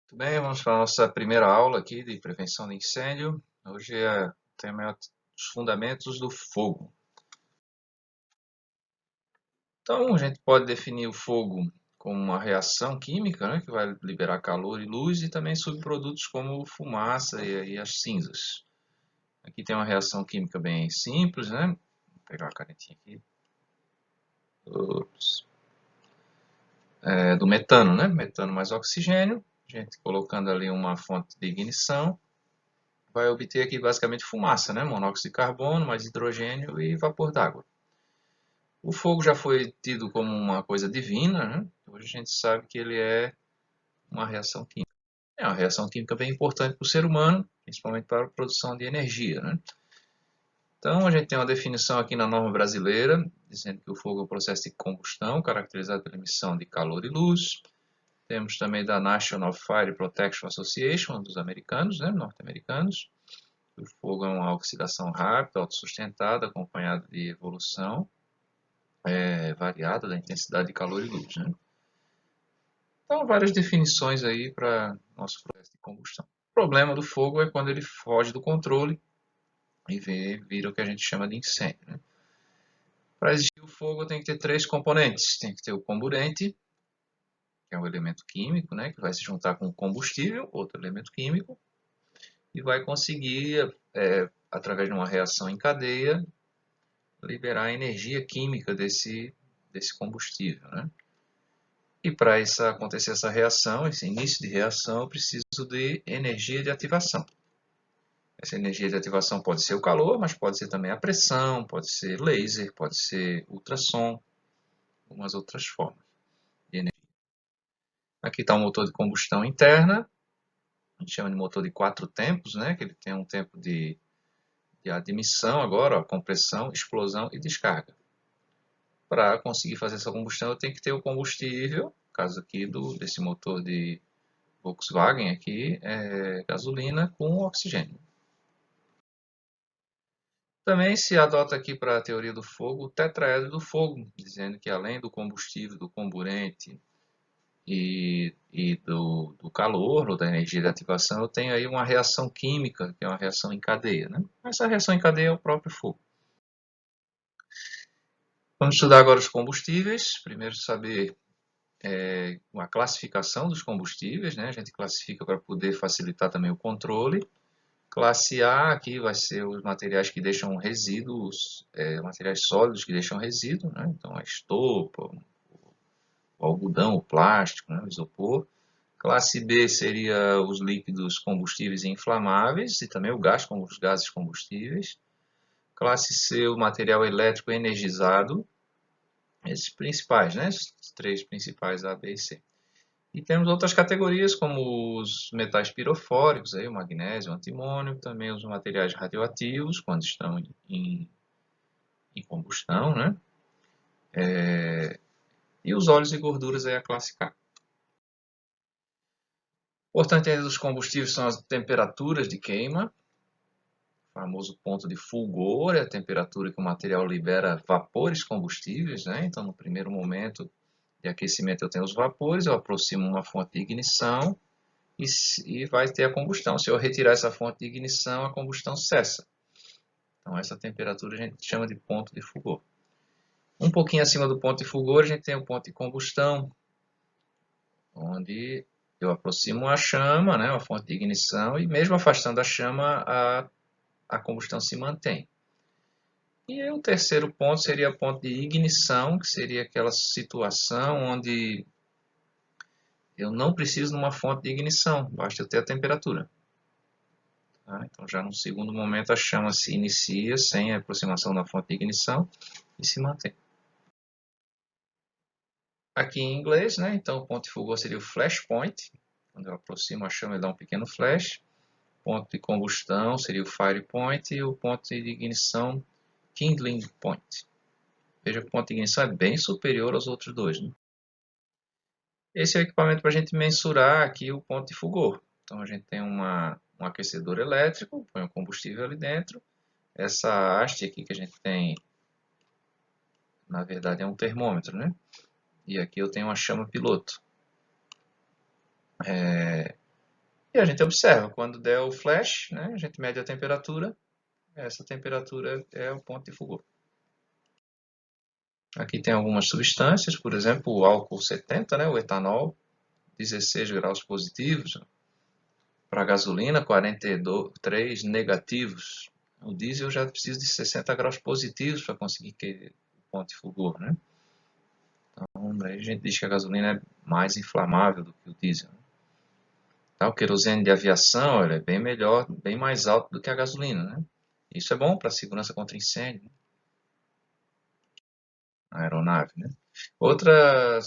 Muito bem, vamos para a nossa primeira aula aqui de prevenção de incêndio. Hoje o tema é os fundamentos do fogo. Então, a gente pode definir o fogo como uma reação química, né, que vai liberar calor e luz, e também subprodutos como fumaça e as cinzas. Aqui tem uma reação química bem simples, né? Vou pegar a canetinha aqui. Ups. Do metano, né? Metano mais oxigênio. A gente colocando ali uma fonte de ignição, vai obter aqui basicamente fumaça, né? Monóxido de carbono, mais hidrogênio e vapor d'água. O fogo já foi tido como uma coisa divina, né? Hoje a gente sabe que ele é uma reação química. É uma reação química bem importante para o ser humano, principalmente para a produção de energia, né? Então a gente tem uma definição aqui na norma brasileira, dizendo que o fogo é um processo de combustão caracterizado pela emissão de calor e luz. Temos também da National Fire Protection Association, dos americanos, né? Norte-americanos. O fogo é uma oxidação rápida, autossustentada, acompanhada de evolução variada da intensidade de calor e luz, né? Então, várias definições aí para nosso processo de combustão. O problema do fogo é quando ele foge do controle e vira o que a gente chama de incêndio, né? Para existir o fogo tem que ter três componentes. Tem que ter o comburente, que é um elemento químico, né, que vai se juntar com o combustível, outro elemento químico, e vai conseguir, através de uma reação em cadeia, liberar a energia química desse combustível, né? E para acontecer essa reação, esse início de reação, eu preciso de energia de ativação. Essa energia de ativação pode ser o calor, mas pode ser também a pressão, pode ser laser, pode ser ultrassom, algumas outras formas de energia. Aqui está o motor de combustão interna, a gente chama de motor de 4 tempos, né? Que ele tem um tempo de admissão agora, ó, compressão, explosão e descarga. Para conseguir fazer essa combustão, eu tenho que ter o combustível, no caso aqui desse motor de Volkswagen aqui, gasolina com oxigênio. Também se adota aqui para a teoria do fogo o tetraedro do fogo, dizendo que além do combustível, do comburente e do calor, ou da energia de ativação, eu tenho aí uma reação química, que é uma reação em cadeia, né? Essa reação em cadeia é o próprio fogo. Vamos estudar agora os combustíveis. Primeiro saber uma classificação dos combustíveis, né? A gente classifica para poder facilitar também o controle. Classe A aqui vai ser os materiais que deixam resíduos, materiais sólidos que deixam resíduo, né? Então a estopa, o algodão, o plástico, né? O isopor. Classe B seria os líquidos combustíveis e inflamáveis e também o gás, como os gases combustíveis. Classe C, o material elétrico energizado. Esses principais, né? Os três principais A, B e C. E temos outras categorias, como os metais pirofóricos, aí, o magnésio, o antimônio, também os materiais radioativos, quando estão em combustão, né? E os óleos e gorduras, aí, a classe K. O importante ainda dos combustíveis são as temperaturas de queima, o famoso ponto de fulgor, é a temperatura que o material libera vapores combustíveis, né? Então, no primeiro momento de aquecimento, eu tenho os vapores, eu aproximo uma fonte de ignição, e vai ter a combustão. Se eu retirar essa fonte de ignição, a combustão cessa. Então, essa temperatura a gente chama de ponto de fulgor. Um pouquinho acima do ponto de fulgor, a gente tem o ponto de combustão, onde eu aproximo a chama, né, a fonte de ignição, e mesmo afastando a chama, a combustão se mantém. E o terceiro ponto seria o ponto de ignição, que seria aquela situação onde eu não preciso de uma fonte de ignição, basta eu ter a temperatura. Tá? Então, já no segundo momento, a chama se inicia sem a aproximação da fonte de ignição e se mantém. Aqui em inglês, né? Então, o ponto de fulgor seria o flash point. Quando eu aproximo a chama, ele dá um pequeno flash. Ponto de combustão seria o fire point. E o ponto de ignição, kindling point. Veja que o ponto de ignição é bem superior aos outros dois. Né? Esse é o equipamento para a gente mensurar aqui o ponto de fulgor. Então, a gente tem um aquecedor elétrico, põe o combustível ali dentro. Essa haste aqui que a gente tem, na verdade, é um termômetro, né? E aqui eu tenho uma chama piloto. E a gente observa, quando der o flash, né, a gente mede a temperatura, essa temperatura é o ponto de fulgor. Aqui tem algumas substâncias, por exemplo, o álcool 70, né, o etanol, 16 graus positivos. Para a gasolina, 43 negativos. O diesel já precisa de 60 graus positivos para conseguir que o ponto de fulgor, né? Então, aí a gente diz que a gasolina é mais inflamável do que o diesel. Tá, o querosene de aviação ele é bem melhor, bem mais alto do que a gasolina, né? Isso é bom para a segurança contra incêndio, né? A aeronave, né? Outra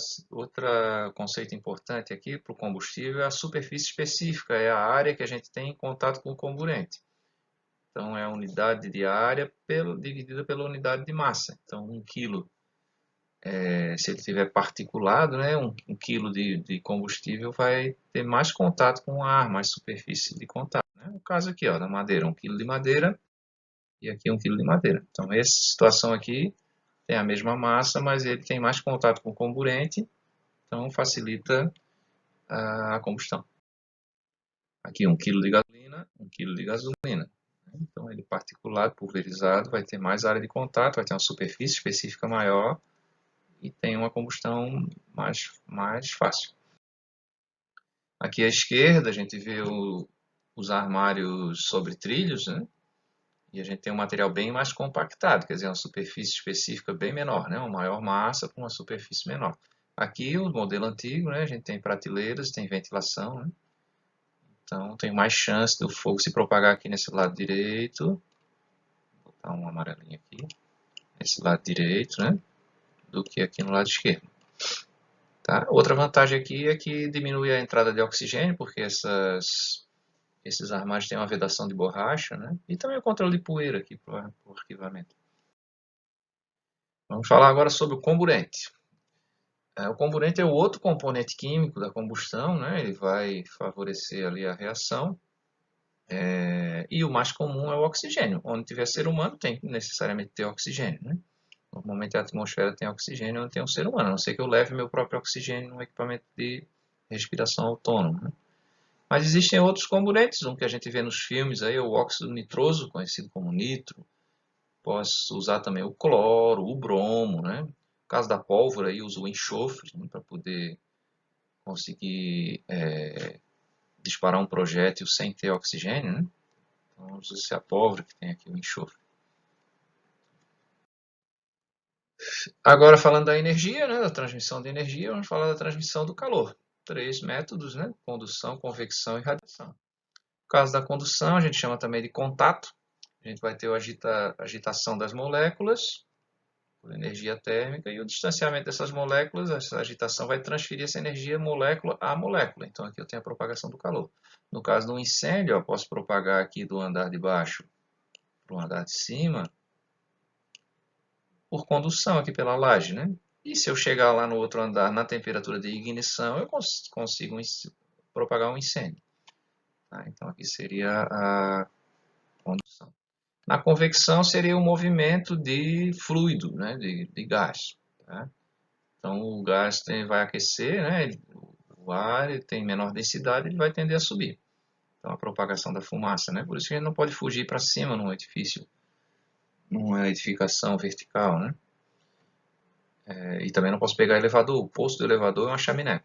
conceito importante aqui para o combustível é a superfície específica, é a área que a gente tem em contato com o comburente. Então, é a unidade de área dividida pela unidade de massa. Então, 1 kg, se ele tiver particulado, né, 1 kg de combustível vai ter mais contato com o ar, mais superfície de contato. Né? No caso aqui, ó, da madeira, 1 kg de madeira e aqui 1 kg de madeira. Então, essa situação aqui tem a mesma massa, mas ele tem mais contato com o comburente, então facilita a combustão. Aqui 1 kg de gasolina, 1 kg de gasolina. Então, ele particulado, pulverizado, vai ter mais área de contato, vai ter uma superfície específica maior e tem uma combustão mais fácil. Aqui à esquerda, a gente vê os armários sobre trilhos, né? E a gente tem um material bem mais compactado, quer dizer, uma superfície específica bem menor, né? Uma maior massa com uma superfície menor. Aqui, o modelo antigo, né? A gente tem prateleiras, tem ventilação, né? Então, tem mais chance do fogo se propagar aqui nesse lado direito. Vou botar um amarelinho aqui. Nesse lado direito, né? Do que aqui no lado esquerdo. Tá? Outra vantagem aqui é que diminui a entrada de oxigênio, porque esses armários têm uma vedação de borracha, né? E também o controle de poeira aqui para o arquivamento. Vamos falar agora sobre o comburente. O comburente é o outro componente químico da combustão, né? Ele vai favorecer ali a reação. E o mais comum é o oxigênio. Onde tiver ser humano tem que necessariamente ter oxigênio, né? Normalmente a atmosfera tem oxigênio onde tem um ser humano, a não ser que eu leve meu próprio oxigênio num equipamento de respiração autônomo, né? Mas existem outros comburentes, um que a gente vê nos filmes aí, o óxido nitroso, conhecido como nitro. Posso usar também o cloro, o bromo, né? No caso da pólvora, aí uso o enxofre, né, para poder conseguir disparar um projétil sem ter oxigênio, né? Então usa-se a pólvora que tem aqui o enxofre. Agora falando da energia, né, da transmissão de energia, vamos falar da transmissão do calor. 3 métodos, né? Condução, convecção e radiação. No caso da condução, a gente chama também de contato. A gente vai ter a agitação das moléculas por energia térmica e o distanciamento dessas moléculas, essa agitação vai transferir essa energia molécula a molécula. Então aqui eu tenho a propagação do calor. No caso do incêndio, eu posso propagar aqui do andar de baixo para o andar de cima por condução aqui pela laje, né? E se eu chegar lá no outro andar na temperatura de ignição, eu consigo propagar um incêndio. Tá? Então aqui seria a condução. Na convecção seria o movimento de fluido, né? de gás. Tá? Então o gás vai aquecer, né? O ar tem menor densidade, ele vai tender a subir. Então a propagação da fumaça, né? Por isso que a gente não pode fugir para cima num edifício, numa edificação vertical, né? E também não posso pegar elevador. O posto do elevador é uma chaminé.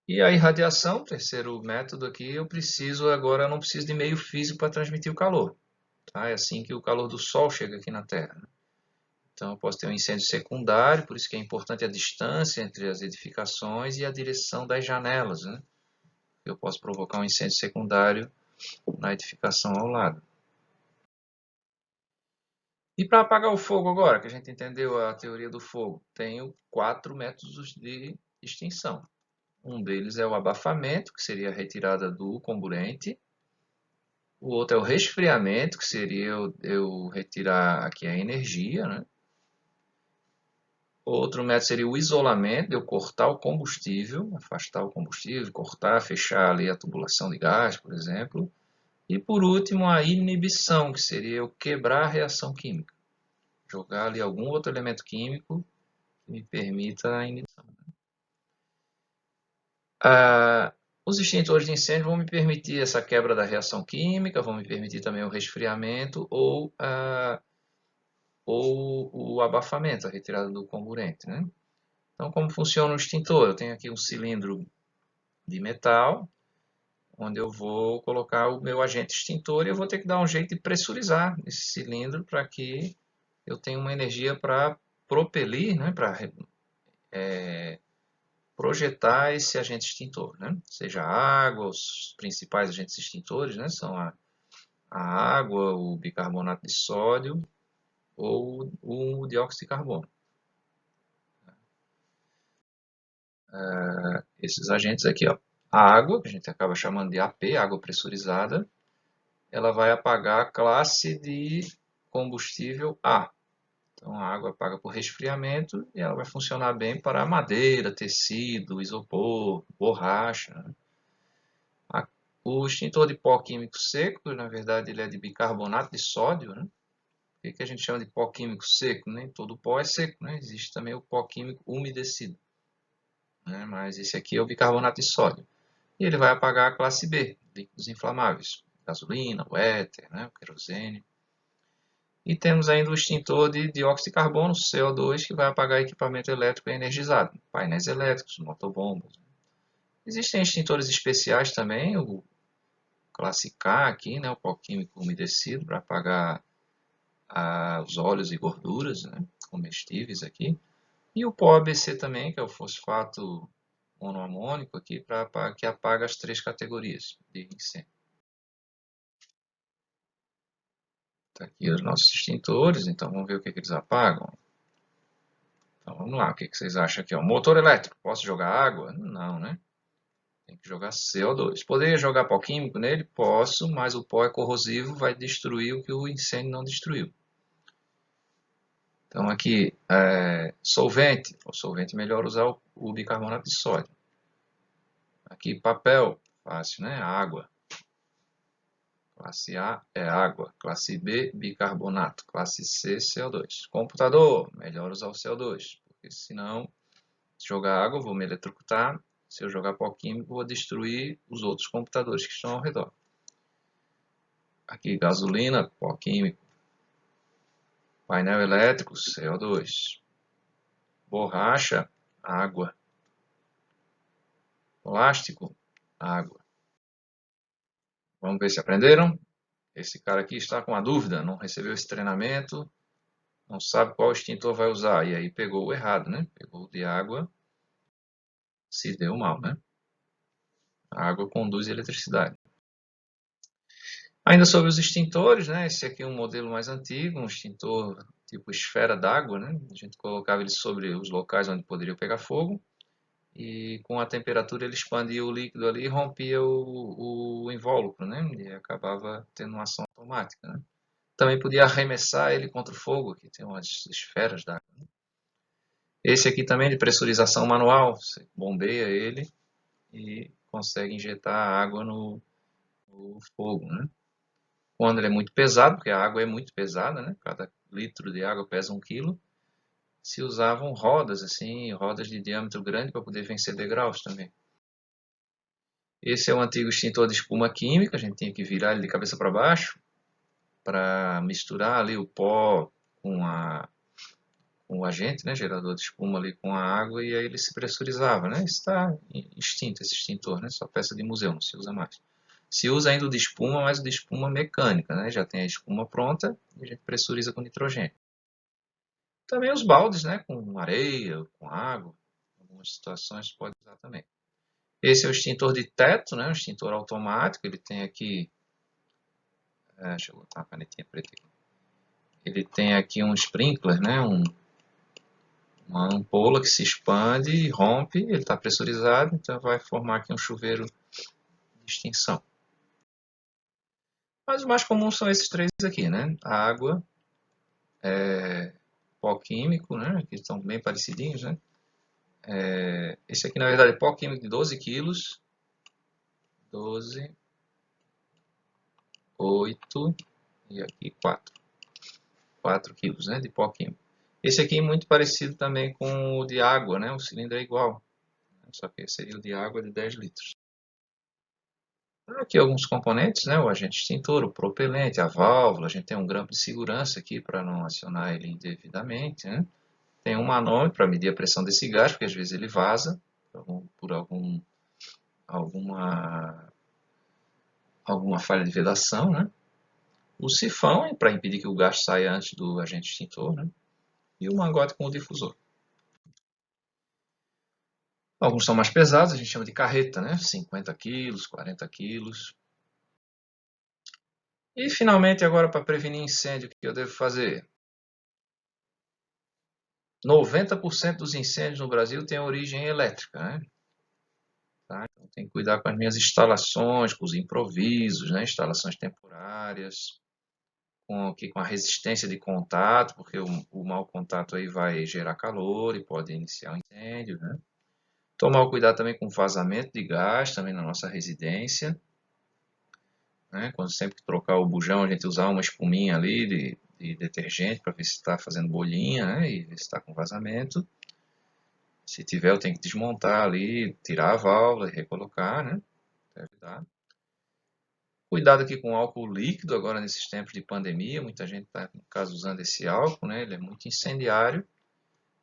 E a irradiação, terceiro método aqui, eu não preciso de meio físico para transmitir o calor. Tá? É assim que o calor do Sol chega aqui na Terra. Então eu posso ter um incêndio secundário, por isso que é importante a distância entre as edificações e a direção das janelas, né? Eu posso provocar um incêndio secundário na edificação ao lado. E para apagar o fogo agora, que a gente entendeu a teoria do fogo, tenho 4 métodos de extinção. Um deles é o abafamento, que seria a retirada do comburente. O outro é o resfriamento, que seria eu retirar aqui a energia, né? Outro método seria o isolamento, eu cortar o combustível, afastar o combustível, cortar, fechar ali a tubulação de gás, por exemplo. E por último, a inibição, que seria eu quebrar a reação química. Jogar ali algum outro elemento químico que me permita a inibição. Os extintores de incêndio vão me permitir essa quebra da reação química, vão me permitir também o resfriamento ou o abafamento, a retirada do comburente, né? Então, como funciona o extintor? Eu tenho aqui um cilindro de metal, onde eu vou colocar o meu agente extintor e eu vou ter que dar um jeito de pressurizar esse cilindro para que eu tenha uma energia para propelir, né, para projetar esse agente extintor, né? Seja a água, os principais agentes extintores, né, são a água, o bicarbonato de sódio ou o dióxido de carbono. Esses agentes aqui, ó. A água, que a gente acaba chamando de AP, água pressurizada, ela vai apagar a classe de combustível A. Então a água apaga por resfriamento e ela vai funcionar bem para madeira, tecido, isopor, borracha, né? O extintor de pó químico seco, na verdade, ele é de bicarbonato de sódio, né? O que a gente chama de pó químico seco? Nem todo pó é seco, né? Existe também o pó químico umedecido, né? Mas esse aqui é o bicarbonato de sódio. E ele vai apagar a classe B, líquidos inflamáveis, gasolina, o éter, né? O querosene. E temos ainda o extintor de dióxido de carbono, CO2, que vai apagar equipamento elétrico energizado, painéis elétricos, motobombas. Existem extintores especiais também, o classe K aqui, né? O pó químico umedecido, para apagar os óleos e gorduras, né, comestíveis aqui. E o pó ABC também, que é o fosfato monoamônico aqui, que apaga as 3 categorias de incêndio. Tá aqui os nossos extintores, então vamos ver o que eles apagam. Então vamos lá, o que vocês acham aqui? Ó? Motor elétrico, posso jogar água? Não, né? Tem que jogar CO2. Poderia jogar pó químico nele? Posso, mas o pó é corrosivo, vai destruir o que o incêndio não destruiu. Então aqui, solvente. O solvente é melhor usar o bicarbonato de sódio. Aqui papel, fácil, né? Água. Classe A é água. Classe B, bicarbonato. Classe C, CO2. Computador, melhor usar o CO2. Porque senão, se jogar água, eu vou me eletrocutar. Se eu jogar pó químico, vou destruir os outros computadores que estão ao redor. Aqui gasolina, pó químico. Painel elétrico, CO2. Borracha, água. Plástico, água. Vamos ver se aprenderam? Esse cara aqui está com uma dúvida, não recebeu esse treinamento, não sabe qual extintor vai usar. E aí pegou o errado, né? Pegou o de água, se deu mal, né? A água conduz eletricidade. Ainda sobre os extintores, né? Esse aqui é um modelo mais antigo, um extintor tipo esfera d'água, né? A gente colocava ele sobre os locais onde poderia pegar fogo. E com a temperatura ele expandia o líquido ali e rompia o invólucro, né? E acabava tendo uma ação automática, né? Também podia arremessar ele contra o fogo, que tem umas esferas d'água. Esse aqui também de pressurização manual, você bombeia ele e consegue injetar água no fogo, né? Quando ele é muito pesado, porque a água é muito pesada, né? Cada litro de água pesa 1 quilo, se usavam rodas assim, rodas de diâmetro grande para poder vencer degraus também. Esse é o antigo extintor de espuma química, a gente tinha que virar ele de cabeça para baixo para misturar ali o pó com o agente, né, gerador de espuma ali com a água e aí ele se pressurizava, né? Está extinto esse extintor, né? Só peça de museu, não se usa mais. Se usa ainda o de espuma, mas o de espuma mecânica, né? Já tem a espuma pronta e a gente pressuriza com nitrogênio. Também os baldes, né, com areia, com água, em algumas situações pode usar também. Esse é o extintor de teto, né? Um extintor automático, ele tem aqui, deixa eu botar uma canetinha preta aqui. Ele tem aqui um sprinkler, né? Uma ampola que se expande e rompe, ele está pressurizado, então vai formar aqui um chuveiro de extinção. Mas os mais comuns são esses 3 aqui, né? A água, pó químico, né? Que estão bem parecidinhos, né? Esse aqui na verdade é pó químico de 12 quilos. 12, 8 e aqui 4. 4 quilos, né? De pó químico. Esse aqui é muito parecido também com o de água, né? O cilindro é igual. Só que seria o de água de 10 litros. Aqui alguns componentes, né? O agente extintor, o propelente, a válvula. A gente tem um grampo de segurança aqui para não acionar ele indevidamente, né? Tem um manômetro para medir a pressão desse gás, porque às vezes ele vaza por alguma, alguma falha de vedação, né? O sifão é para impedir que o gás saia antes do agente extintor, né? E o mangote com o difusor. Alguns são mais pesados, a gente chama de carreta, né? 50 quilos, 40 quilos. E finalmente, agora para prevenir incêndio, o que eu devo fazer? 90% dos incêndios no Brasil têm origem elétrica, né? Tá? Então tem que cuidar com as minhas instalações, com os improvisos, né? Instalações temporárias, com a resistência de contato, porque o mau contato aí vai gerar calor e pode iniciar um incêndio, né? Tomar cuidado também com o vazamento de gás também na nossa residência, né? Quando sempre que trocar o bujão, a gente usar uma espuminha ali de detergente para ver se está fazendo bolinha, né? E ver se está com vazamento. Se tiver, eu tenho que desmontar ali, tirar a válvula e recolocar, né? Para evitar. Cuidado aqui com o álcool líquido agora nesses tempos de pandemia. Muita gente está, no caso, usando esse álcool, né? Ele é muito incendiário.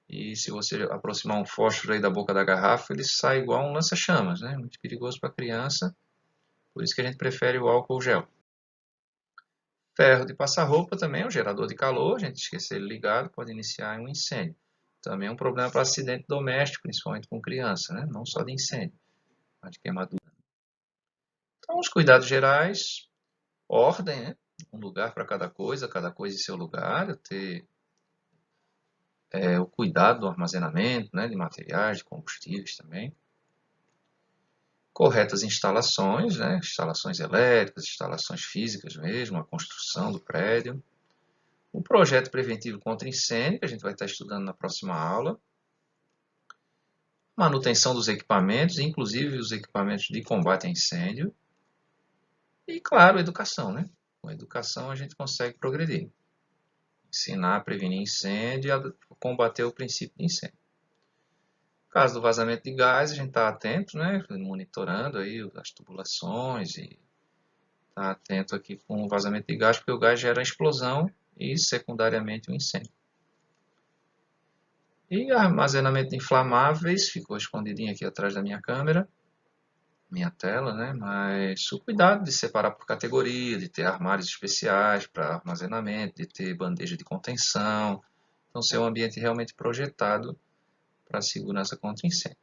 E se você aproximar um fósforo aí da boca da garrafa, ele sai igual um lança-chamas, né? Muito perigoso para a criança. Por isso que a gente prefere o álcool gel. Ferro de passar roupa também é um gerador de calor. A gente esquecer ele ligado pode iniciar um incêndio. Também é um problema para acidente doméstico, principalmente com criança, né? Não só de incêndio, mas de queimadura. Então, os cuidados gerais, ordem, né? Um lugar para cada coisa em seu lugar, ter o cuidado do armazenamento, né? De materiais, de combustíveis também. Corretas instalações, né? Instalações elétricas, instalações físicas mesmo, a construção do prédio. O projeto preventivo contra incêndio, que a gente vai estar estudando na próxima aula. Manutenção dos equipamentos, inclusive os equipamentos de combate a incêndio. E, claro, educação, né? Com a educação a gente consegue progredir. Ensinar a prevenir incêndio e a combater o princípio de incêndio. No caso do vazamento de gás, a gente está atento, né? Monitorando aí as tubulações e está atento aqui com o vazamento de gás, porque o gás gera explosão e, secundariamente, um incêndio. E armazenamento de inflamáveis, ficou escondidinho aqui atrás da minha câmera, minha tela, né? Mas o cuidado de separar por categoria, de ter armários especiais para armazenamento, de ter bandeja de contenção. Então, ser um ambiente realmente projetado para a segurança contra incêndio.